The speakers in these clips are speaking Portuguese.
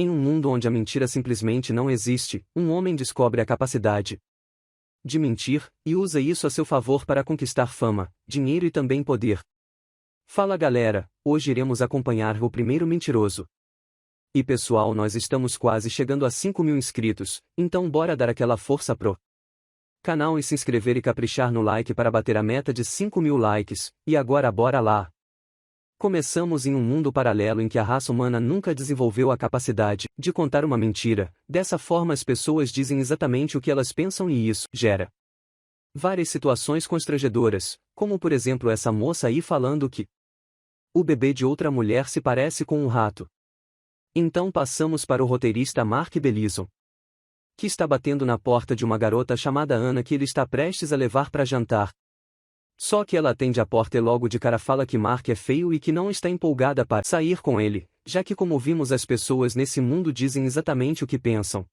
Em um mundo onde a mentira simplesmente não existe, um homem descobre a capacidade de mentir, e usa isso a seu favor para conquistar fama, dinheiro e também poder. Fala galera, hoje iremos acompanhar o primeiro mentiroso. E pessoal, nós estamos quase chegando a 5.000 inscritos, então bora dar aquela força pro canal e se inscrever e caprichar no like para bater a meta de 5.000 likes, e agora bora lá! Começamos em um mundo paralelo em que a raça humana nunca desenvolveu a capacidade de contar uma mentira. Dessa forma as pessoas dizem exatamente o que elas pensam e isso gera várias situações constrangedoras, como por exemplo essa moça aí falando que o bebê de outra mulher se parece com um rato. Então passamos para o roteirista Mark Bellison, que está batendo na porta de uma garota chamada Ana que ele está prestes a levar para jantar. Só que ela atende a porta e logo de cara fala que Mark é feio e que não está empolgada para sair com ele, já que como vimos as pessoas nesse mundo dizem exatamente o que pensam.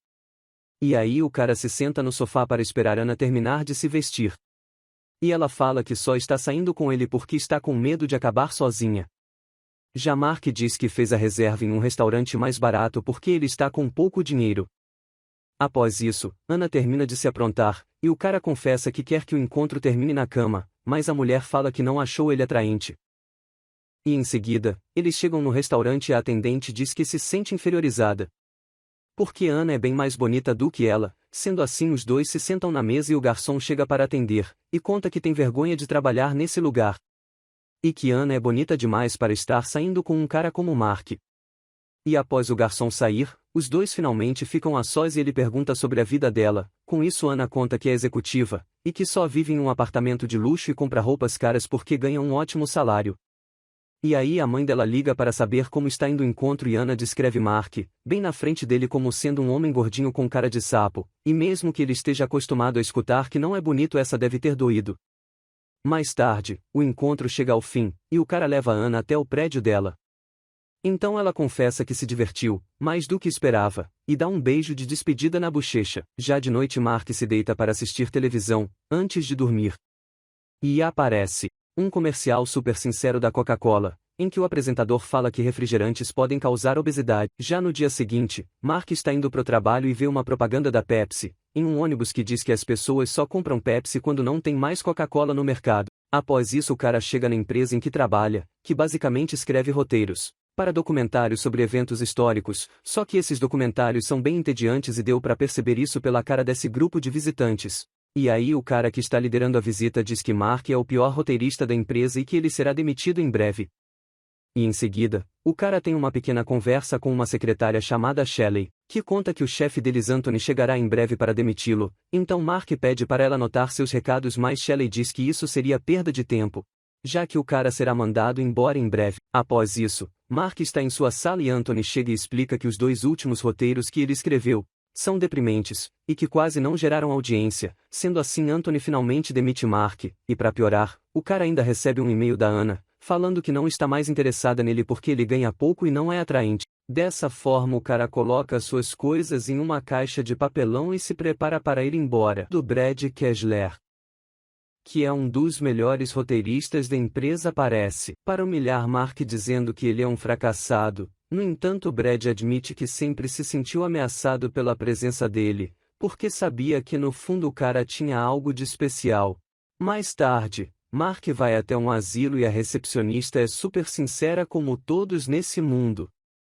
E aí o cara se senta no sofá para esperar Ana terminar de se vestir. E ela fala que só está saindo com ele porque está com medo de acabar sozinha. Já Mark diz que fez a reserva em um restaurante mais barato porque ele está com pouco dinheiro. Após isso, Ana termina de se aprontar, e o cara confessa que quer que o encontro termine na cama, mas a mulher fala que não achou ele atraente. E em seguida, eles chegam no restaurante e a atendente diz que se sente inferiorizada, porque Ana é bem mais bonita do que ela. Sendo assim os dois se sentam na mesa e o garçom chega para atender, e conta que tem vergonha de trabalhar nesse lugar. E que Ana é bonita demais para estar saindo com um cara como Mark. E após o garçom sair, os dois finalmente ficam a sós e ele pergunta sobre a vida dela. Com isso Ana conta que é executiva, e que só vive em um apartamento de luxo e compra roupas caras porque ganha um ótimo salário. E aí a mãe dela liga para saber como está indo o encontro e Ana descreve Mark, bem na frente dele como sendo um homem gordinho com cara de sapo, e mesmo que ele esteja acostumado a escutar que não é bonito essa deve ter doído. Mais tarde, o encontro chega ao fim, e o cara leva Ana até o prédio dela. Então ela confessa que se divertiu, mais do que esperava, e dá um beijo de despedida na bochecha. Já de noite Mark se deita para assistir televisão, antes de dormir. E aparece um comercial super sincero da Coca-Cola, em que o apresentador fala que refrigerantes podem causar obesidade. Já no dia seguinte, Mark está indo pro trabalho e vê uma propaganda da Pepsi, em um ônibus que diz que as pessoas só compram Pepsi quando não tem mais Coca-Cola no mercado. Após isso o cara chega na empresa em que trabalha, que basicamente escreve roteiros para documentários sobre eventos históricos, só que esses documentários são bem entediantes e deu para perceber isso pela cara desse grupo de visitantes. E aí o cara que está liderando a visita diz que Mark é o pior roteirista da empresa e que ele será demitido em breve. E em seguida, o cara tem uma pequena conversa com uma secretária chamada Shelley, que conta que o chefe deles Anthony chegará em breve para demiti-lo, então Mark pede para ela anotar seus recados mas Shelley diz que isso seria perda de tempo, já que o cara será mandado embora em breve. Após isso, Mark está em sua sala e Anthony chega e explica que os dois últimos roteiros que ele escreveu são deprimentes, e que quase não geraram audiência. Sendo assim Anthony finalmente demite Mark, e para piorar, o cara ainda recebe um e-mail da Ana, falando que não está mais interessada nele porque ele ganha pouco e não é atraente. Dessa forma o cara coloca suas coisas em uma caixa de papelão e se prepara para ir embora. Do Brad Kessler, que é um dos melhores roteiristas da empresa, aparece para humilhar Mark dizendo que ele é um fracassado. No entanto Brad admite que sempre se sentiu ameaçado pela presença dele, porque sabia que no fundo o cara tinha algo de especial. Mais tarde, Mark vai até um asilo e a recepcionista é super sincera como todos nesse mundo.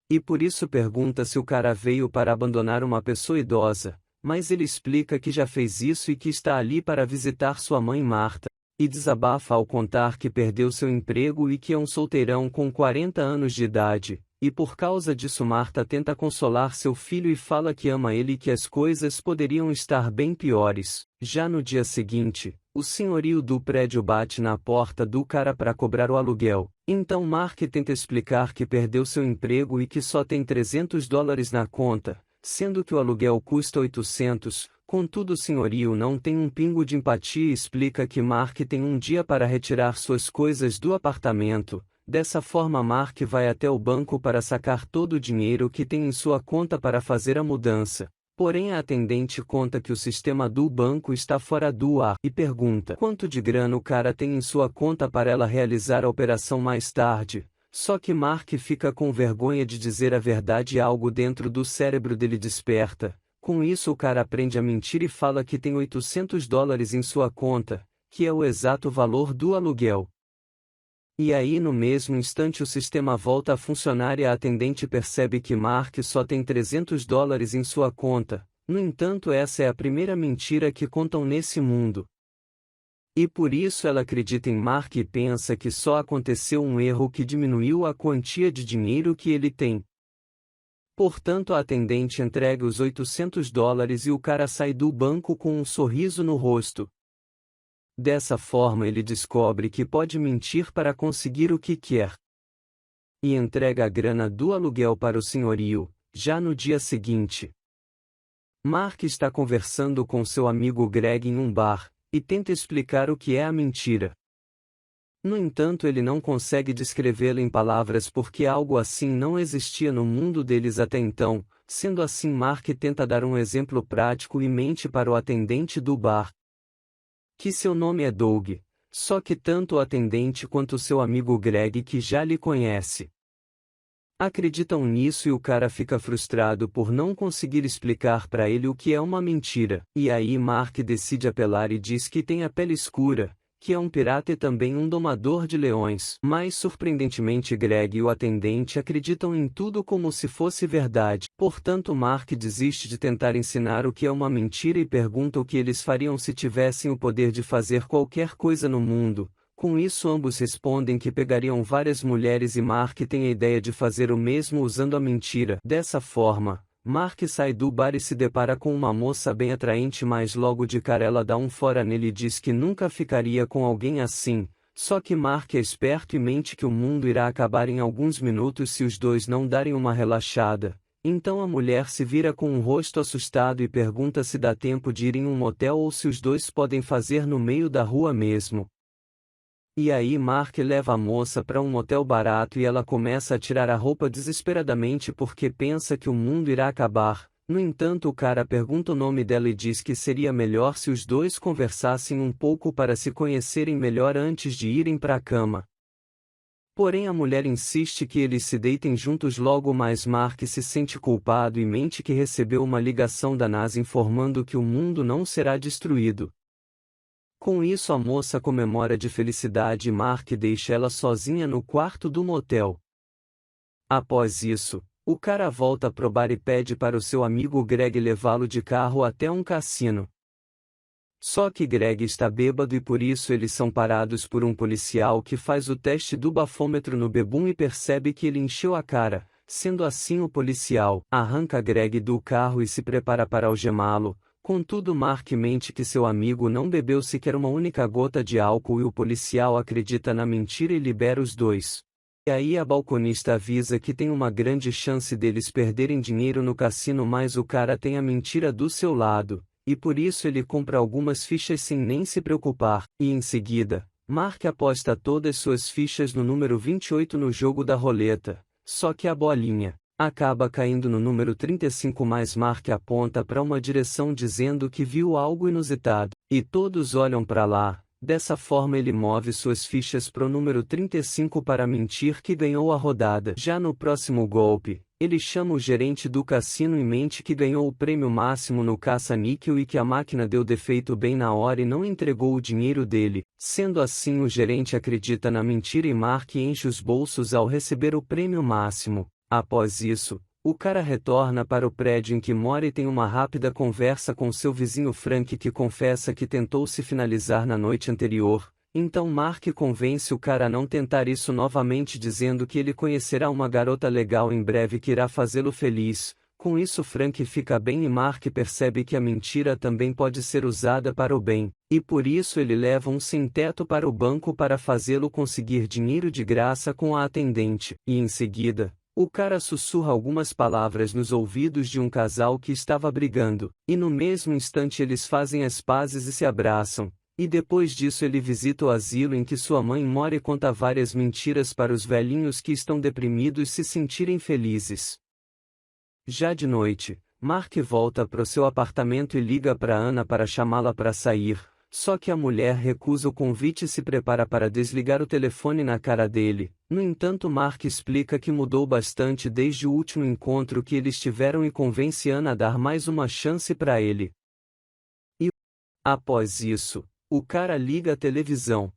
E por isso pergunta se o cara veio para abandonar uma pessoa idosa. Mas ele explica que já fez isso e que está ali para visitar sua mãe Marta, e desabafa ao contar que perdeu seu emprego e que é um solteirão com 40 anos de idade, e por causa disso Marta tenta consolar seu filho e fala que ama ele e que as coisas poderiam estar bem piores. Já no dia seguinte, o senhorio do prédio bate na porta do cara para cobrar o aluguel, então Mark tenta explicar que perdeu seu emprego e que só tem $300 na conta, sendo que o aluguel custa 800, contudo o senhorio não tem um pingo de empatia e explica que Mark tem um dia para retirar suas coisas do apartamento. Dessa forma Mark vai até o banco para sacar todo o dinheiro que tem em sua conta para fazer a mudança. Porém a atendente conta que o sistema do banco está fora do ar e pergunta quanto de grana o cara tem em sua conta para ela realizar a operação mais tarde. Só que Mark fica com vergonha de dizer a verdade e algo dentro do cérebro dele desperta. Com isso o cara aprende a mentir e fala que tem $800 em sua conta, que é o exato valor do aluguel. E aí no mesmo instante o sistema volta a funcionar e a atendente percebe que Mark só tem $300 em sua conta. No entanto, essa é a primeira mentira que contam nesse mundo. E por isso ela acredita em Mark e pensa que só aconteceu um erro que diminuiu a quantia de dinheiro que ele tem. Portanto, a atendente entrega os $800 e o cara sai do banco com um sorriso no rosto. Dessa forma ele descobre que pode mentir para conseguir o que quer. E entrega a grana do aluguel para o senhorio, já no dia seguinte. Mark está conversando com seu amigo Greg em um bar, e tenta explicar o que é a mentira. No entanto, ele não consegue descrevê-la em palavras porque algo assim não existia no mundo deles até então. Sendo assim, Mark tenta dar um exemplo prático e mente para o atendente do bar que seu nome é Doug, só que tanto o atendente quanto seu amigo Greg, que já lhe conhece, acreditam nisso e o cara fica frustrado por não conseguir explicar para ele o que é uma mentira. E aí Mark decide apelar e diz que tem a pele escura, que é um pirata e também um domador de leões. Mas surpreendentemente Greg e o atendente acreditam em tudo como se fosse verdade. Portanto Mark desiste de tentar ensinar o que é uma mentira e pergunta o que eles fariam se tivessem o poder de fazer qualquer coisa no mundo. Com isso ambos respondem que pegariam várias mulheres e Mark tem a ideia de fazer o mesmo usando a mentira. Dessa forma, Mark sai do bar e se depara com uma moça bem atraente, mas logo de cara ela dá um fora nele e diz que nunca ficaria com alguém assim. Só que Mark é esperto e mente que o mundo irá acabar em alguns minutos se os dois não darem uma relaxada. Então a mulher se vira com um rosto assustado e pergunta se dá tempo de ir em um motel ou se os dois podem fazer no meio da rua mesmo. E aí Mark leva a moça para um motel barato e ela começa a tirar a roupa desesperadamente porque pensa que o mundo irá acabar. No entanto, o cara pergunta o nome dela e diz que seria melhor se os dois conversassem um pouco para se conhecerem melhor antes de irem para a cama. Porém a mulher insiste que eles se deitem juntos logo, mas Mark se sente culpado e mente que recebeu uma ligação da NASA informando que o mundo não será destruído. Com isso a moça comemora de felicidade e Mark deixa ela sozinha no quarto do motel. Após isso, o cara volta pro bar e pede para o seu amigo Greg levá-lo de carro até um cassino. Só que Greg está bêbado e por isso eles são parados por um policial que faz o teste do bafômetro no bebum e percebe que ele encheu a cara. Sendo assim, o policial arranca Greg do carro e se prepara para algemá-lo. Contudo, Mark mente que seu amigo não bebeu sequer uma única gota de álcool e o policial acredita na mentira e libera os dois. E aí a balconista avisa que tem uma grande chance deles perderem dinheiro no cassino, mas o cara tem a mentira do seu lado, e por isso ele compra algumas fichas sem nem se preocupar. E em seguida, Mark aposta todas suas fichas no número 28 no jogo da roleta, só que a bolinha acaba caindo no número 35, mas Mark aponta para uma direção dizendo que viu algo inusitado, e todos olham para lá. Dessa forma ele move suas fichas para o número 35 para mentir que ganhou a rodada. Já no próximo golpe, ele chama o gerente do cassino e mente que ganhou o prêmio máximo no caça-níquel e que a máquina deu defeito bem na hora e não entregou o dinheiro dele. Sendo assim, o gerente acredita na mentira e Mark enche os bolsos ao receber o prêmio máximo. Após isso, o cara retorna para o prédio em que mora e tem uma rápida conversa com seu vizinho Frank, que confessa que tentou se finalizar na noite anterior. Então Mark convence o cara a não tentar isso novamente, dizendo que ele conhecerá uma garota legal em breve que irá fazê-lo feliz. Com isso Frank fica bem e Mark percebe que a mentira também pode ser usada para o bem, e por isso ele leva um sem-teto para o banco para fazê-lo conseguir dinheiro de graça com a atendente. E em seguida, o cara sussurra algumas palavras nos ouvidos de um casal que estava brigando, e no mesmo instante eles fazem as pazes e se abraçam, e depois disso ele visita o asilo em que sua mãe mora e conta várias mentiras para os velhinhos que estão deprimidos se sentirem felizes. Já de noite, Mark volta para o seu apartamento e liga para Ana para chamá-la para sair, Só que a mulher recusa o convite e se prepara para desligar o telefone na cara dele. No entanto, Mark explica que mudou bastante desde o último encontro que eles tiveram e convence Ana a dar mais uma chance para ele. E, após isso, o cara liga a televisão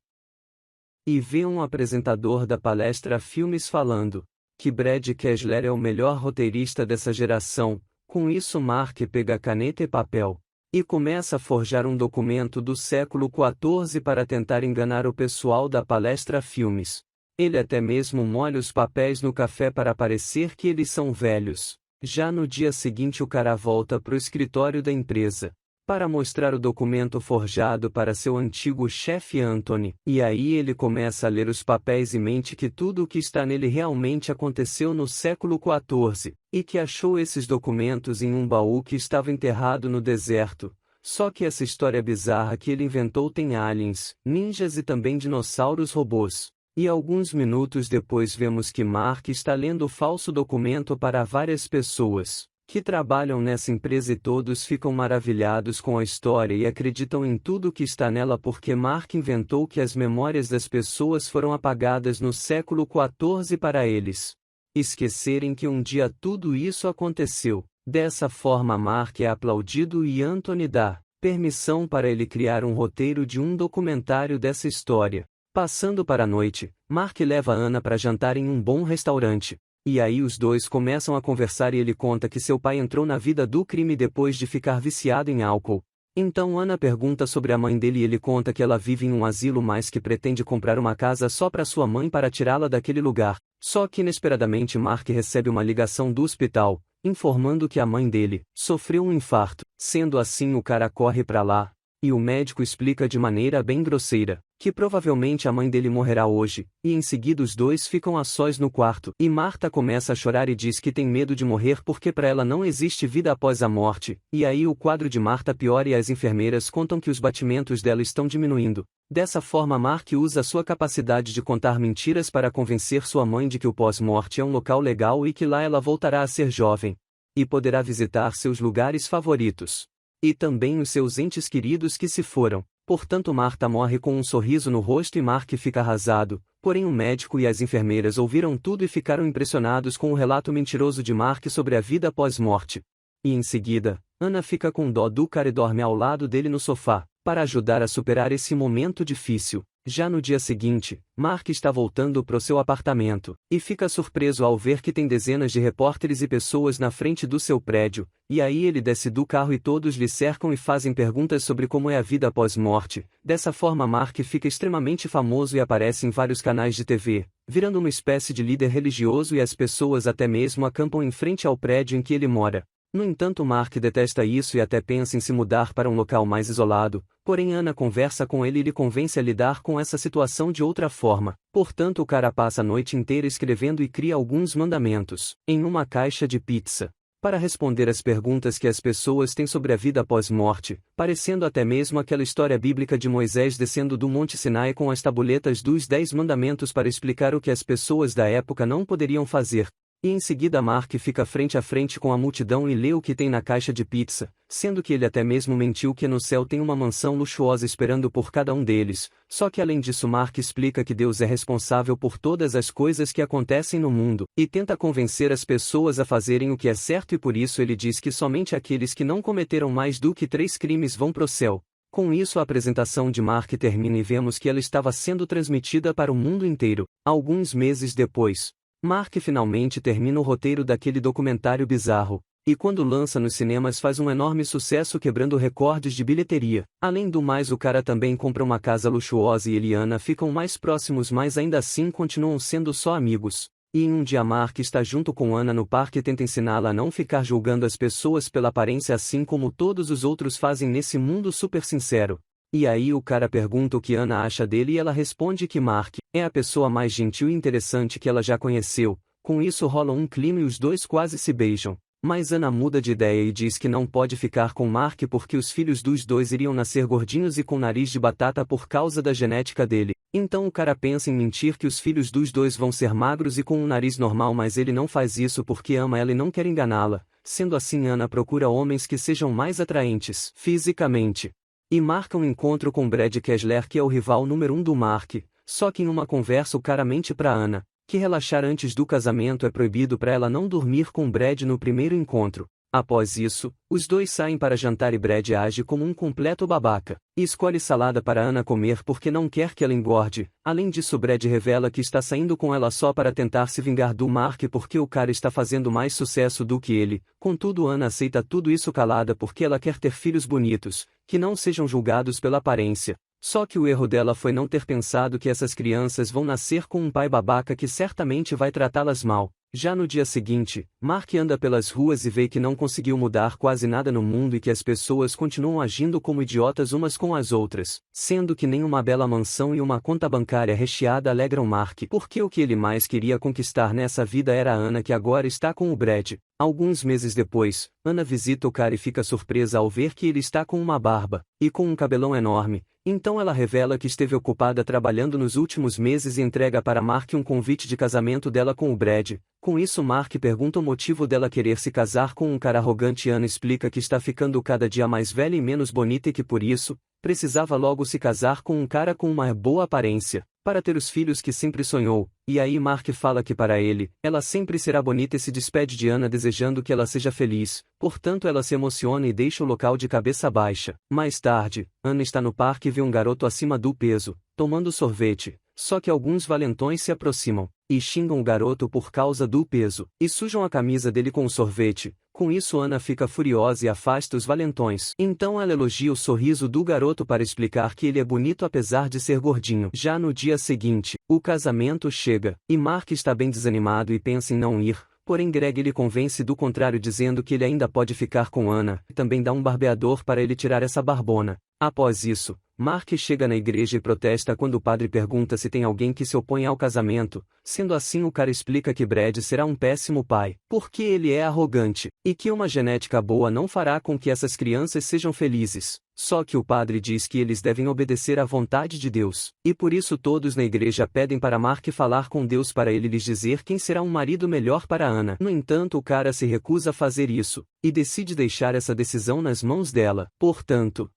e vê um apresentador da palestra Filmes falando que Brad Kessler é o melhor roteirista dessa geração. Com isso, Mark pega caneta e papel e começa a forjar um documento do século XIV para tentar enganar o pessoal da palestra Filmes. Ele até mesmo molha os papéis no café para parecer que eles são velhos. Já no dia seguinte, o cara volta para o escritório da empresa para mostrar o documento forjado para seu antigo chefe Anthony. E aí ele começa a ler os papéis e mente que tudo o que está nele realmente aconteceu no século XIV, e que achou esses documentos em um baú que estava enterrado no deserto. Só que essa história bizarra que ele inventou tem aliens, ninjas e também dinossauros robôs. E alguns minutos depois vemos que Mark está lendo o falso documento para várias pessoas que trabalham nessa empresa e todos ficam maravilhados com a história e acreditam em tudo que está nela porque Mark inventou que as memórias das pessoas foram apagadas no século XIV para eles esquecerem que um dia tudo isso aconteceu. Dessa forma, Mark é aplaudido e Anthony dá permissão para ele criar um roteiro de um documentário dessa história. Passando para a noite, Mark leva Ana para jantar em um bom restaurante. E aí os dois começam a conversar e ele conta que seu pai entrou na vida do crime depois de ficar viciado em álcool. Então Ana pergunta sobre a mãe dele e ele conta que ela vive em um asilo, mas que pretende comprar uma casa só para sua mãe para tirá-la daquele lugar. Só que inesperadamente Mark recebe uma ligação do hospital, informando que a mãe dele sofreu um infarto. Sendo assim, o cara corre para lá, e o médico explica de maneira bem grosseira que provavelmente a mãe dele morrerá hoje, e em seguida os dois ficam a sós no quarto. E Marta começa a chorar e diz que tem medo de morrer porque para ela não existe vida após a morte. E aí o quadro de Marta piora e as enfermeiras contam que os batimentos dela estão diminuindo. Dessa forma, Mark usa a sua capacidade de contar mentiras para convencer sua mãe de que o pós-morte é um local legal e que lá ela voltará a ser jovem e poderá visitar seus lugares favoritos e também os seus entes queridos que se foram. Portanto, Marta morre com um sorriso no rosto e Mark fica arrasado. Porém, o médico e as enfermeiras ouviram tudo e ficaram impressionados com o relato mentiroso de Mark sobre a vida pós-morte. E em seguida, Ana fica com dó do cara e dorme ao lado dele no sofá, para ajudar a superar esse momento difícil. Já no dia seguinte, Mark está voltando para o seu apartamento, e fica surpreso ao ver que tem dezenas de repórteres e pessoas na frente do seu prédio, e aí ele desce do carro e todos lhe cercam e fazem perguntas sobre como é a vida após morte. Dessa forma, Mark fica extremamente famoso e aparece em vários canais de TV, virando uma espécie de líder religioso e as pessoas até mesmo acampam em frente ao prédio em que ele mora. No entanto, Mark detesta isso e até pensa em se mudar para um local mais isolado, porém Ana conversa com ele e lhe convence a lidar com essa situação de outra forma. Portanto, o cara passa a noite inteira escrevendo e cria alguns mandamentos em uma caixa de pizza para responder às perguntas que as pessoas têm sobre a vida após morte, parecendo até mesmo aquela história bíblica de Moisés descendo do Monte Sinai com as tabuletas dos 10 mandamentos para explicar o que as pessoas da época não poderiam fazer. E em seguida Mark fica frente a frente com a multidão e lê o que tem na caixa de pizza, sendo que ele até mesmo mentiu que no céu tem uma mansão luxuosa esperando por cada um deles. Só que além disso, Mark explica que Deus é responsável por todas as coisas que acontecem no mundo, e tenta convencer as pessoas a fazerem o que é certo, e por isso ele diz que somente aqueles que não cometeram mais do que 3 crimes vão pro céu. Com isso, a apresentação de Mark termina e vemos que ela estava sendo transmitida para o mundo inteiro. Alguns meses depois, Mark finalmente termina o roteiro daquele documentário bizarro, e quando lança nos cinemas faz um enorme sucesso quebrando recordes de bilheteria. Além do mais, o cara também compra uma casa luxuosa e ele e Ana ficam mais próximos, mas ainda assim continuam sendo só amigos. E em um dia Mark está junto com Ana no parque e tenta ensiná-la a não ficar julgando as pessoas pela aparência assim como todos os outros fazem nesse mundo super sincero. E aí o cara pergunta o que Ana acha dele e ela responde que Mark é a pessoa mais gentil e interessante que ela já conheceu. Com isso rola um clima e os dois quase se beijam. Mas Ana muda de ideia e diz que não pode ficar com Mark porque os filhos dos dois iriam nascer gordinhos e com nariz de batata por causa da genética dele. Então o cara pensa em mentir que os filhos dos dois vão ser magros e com um nariz normal, mas ele não faz isso porque ama ela e não quer enganá-la. Sendo assim, Ana procura homens que sejam mais atraentes fisicamente e marca um encontro com Brad Kessler, que é o rival número 1 do Mark, só que em uma conversa o cara mente pra Anna, que relaxar antes do casamento é proibido pra ela não dormir com Brad no primeiro encontro. Após isso, os dois saem para jantar e Brad age como um completo babaca, e escolhe salada para Anna comer porque não quer que ela engorde. Além disso, Brad revela que está saindo com ela só para tentar se vingar do Mark porque o cara está fazendo mais sucesso do que ele. Contudo, Anna aceita tudo isso calada porque ela quer ter filhos bonitos, que não sejam julgados pela aparência. Só que o erro dela foi não ter pensado que essas crianças vão nascer com um pai babaca que certamente vai tratá-las mal. Já no dia seguinte, Mark anda pelas ruas e vê que não conseguiu mudar quase nada no mundo e que as pessoas continuam agindo como idiotas umas com as outras, sendo que nem uma bela mansão e uma conta bancária recheada alegram Mark, porque o que ele mais queria conquistar nessa vida era a Anna, que agora está com o Brad. Alguns meses depois, Anna visita o cara e fica surpresa ao ver que ele está com uma barba e com um cabelão enorme. Então ela revela que esteve ocupada trabalhando nos últimos meses e entrega para Mark um convite de casamento dela com o Brad. Com isso, Mark pergunta o motivo dela querer se casar com um cara arrogante. Anna explica que está ficando cada dia mais velha e menos bonita e que por isso, precisava logo se casar com um cara com uma boa aparência, para ter os filhos que sempre sonhou. E aí Mark fala que para ele, ela sempre será bonita e se despede de Anna desejando que ela seja feliz. Portanto, ela se emociona e deixa o local de cabeça baixa. Mais tarde, Anna está no parque e vê um garoto acima do peso, tomando sorvete. Só que alguns valentões se aproximam e xingam o garoto por causa do peso, e sujam a camisa dele com o sorvete. Com isso, Anna fica furiosa e afasta os valentões. Então ela elogia o sorriso do garoto para explicar que ele é bonito apesar de ser gordinho. Já no dia seguinte, o casamento chega, e Mark está bem desanimado e pensa em não ir. Porém, Greg lhe convence do contrário, dizendo que ele ainda pode ficar com Anna, e também dá um barbeador para ele tirar essa barbona. Após isso, Mark chega na igreja e protesta quando o padre pergunta se tem alguém que se opõe ao casamento. Sendo assim, o cara explica que Brad será um péssimo pai, porque ele é arrogante, e que uma genética boa não fará com que essas crianças sejam felizes. Só que o padre diz que eles devem obedecer à vontade de Deus, e por isso todos na igreja pedem para Mark falar com Deus para ele lhes dizer quem será um marido melhor para Anna. No entanto, o cara se recusa a fazer isso, e decide deixar essa decisão nas mãos dela. Portanto,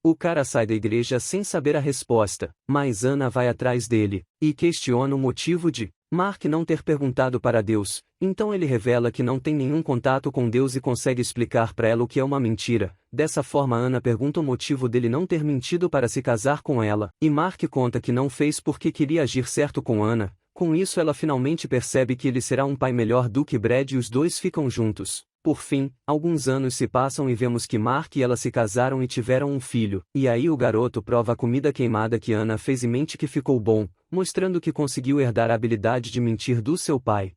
o cara sai da igreja sem saber a resposta, mas Anna vai atrás dele, e questiona o motivo de Mark não ter perguntado para Deus. Então ele revela que não tem nenhum contato com Deus e consegue explicar para ela o que é uma mentira. Dessa forma, Anna pergunta o motivo dele não ter mentido para se casar com ela, e Mark conta que não fez porque queria agir certo com Anna. Com isso, ela finalmente percebe que ele será um pai melhor do que Brad e os dois ficam juntos. Por fim, alguns anos se passam e vemos que Mark e ela se casaram e tiveram um filho. E aí o garoto prova a comida queimada que Anna fez e mente que ficou bom, mostrando que conseguiu herdar a habilidade de mentir do seu pai.